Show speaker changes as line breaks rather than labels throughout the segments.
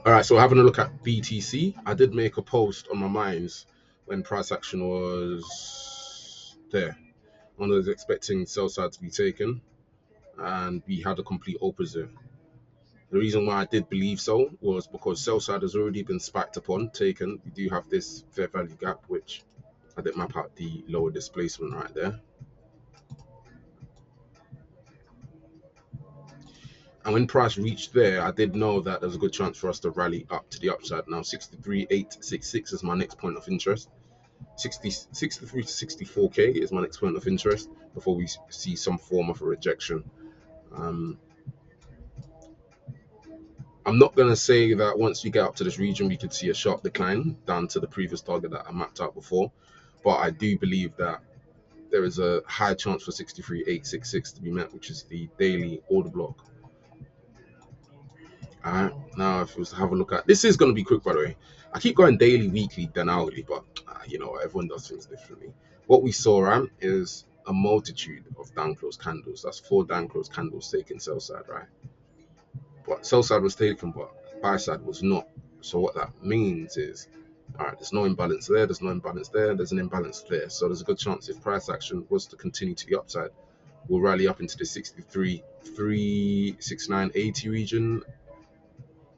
All right, so having a look at BTC, I did make a post on my mines when price action was there. One was expecting sell side to be taken, and we had a complete opposite. The reason why I did believe so was because sell side has already been spiked upon, taken. We do have this fair value gap, which I did map out the lower displacement right there. And when price reached there, I did know that there's a good chance for us to rally up to the upside. Now, 63,866 is my next point of interest. 63 to 64K is my next point of interest before we see some form of a rejection. I'm not going to say that once we get up to this region, we could see a sharp decline down to the previous target that I mapped out before. But I do believe that there is a high chance for 63,866 to be met, which is the daily order block. All right, now if we was to have a look at this, is going to be quick, by the way. I keep going daily, weekly, then hourly, but you know, everyone does things differently. What we saw is a multitude of down close candles. That's 4 down close candles taken sell side, right? But sell side was taken, but buy side was not. So what that means is, all right, there's no imbalance there, there's no imbalance there, there's an imbalance there. So there's a good chance if price action was to continue to the upside, we'll rally up into the 63,369.80 region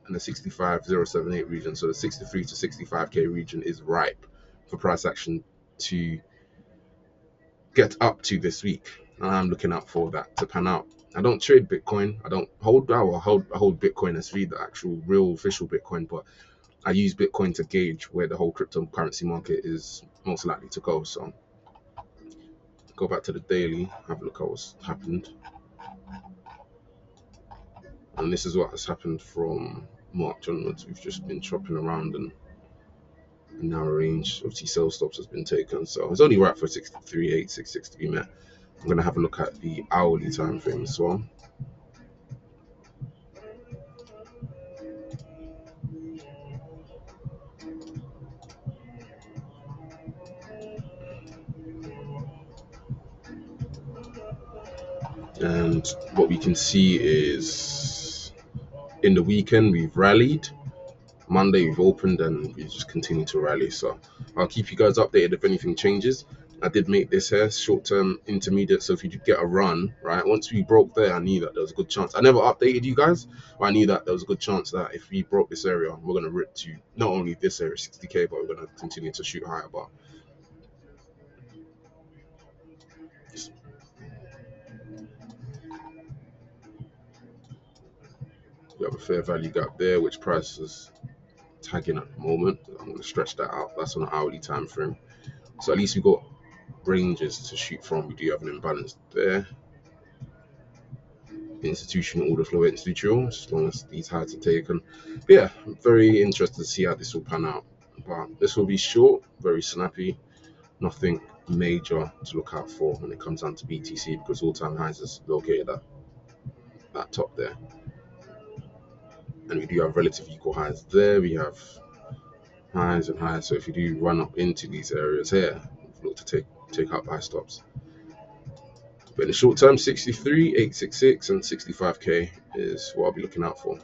and the 65,078 region. So the 63 to 65K region is ripe for price action to get up to this week. And I'm looking out for that to pan out. I don't trade Bitcoin. I don't hold Bitcoin SV, the actual real official Bitcoin, but I use Bitcoin to gauge where the whole cryptocurrency market is most likely to go. So go back to the daily, have a look at what's happened. And this is what has happened from March onwards. We've just been chopping around and a narrow range. Obviously, sell stops has been taken. So it's only right for 63,866 to be met. I'm going to have a look at the hourly time frame as well. And what we can see is in the weekend, we've rallied. Monday, we've opened and we just continue to rally. So I'll keep you guys updated if anything changes. I did make this here short-term intermediate. So if you did get a run, right, once we broke there, I knew that there was a good chance. I never updated you guys, but I knew that there was a good chance that if we broke this area, we're going to rip to not only this area, 60K, but we're going to continue to shoot higher. But we have a fair value gap there, which price is tagging at the moment. I'm going to stretch that out. That's on an hourly time frame. So at least we've got ranges to shoot from. We do have an imbalance there. Institutional order flow institutional, as long as these highs are taken. But yeah, I'm very interested to see how this will pan out. But this will be short, very snappy, nothing major to look out for when it comes down to BTC, because all-time highs is located at that top there. And we do have relative equal highs there. We have highs and highs. So if you do run up into these areas here, look to take out buy stops. But in the short term, 63,866 and 65K is what I'll be looking out for.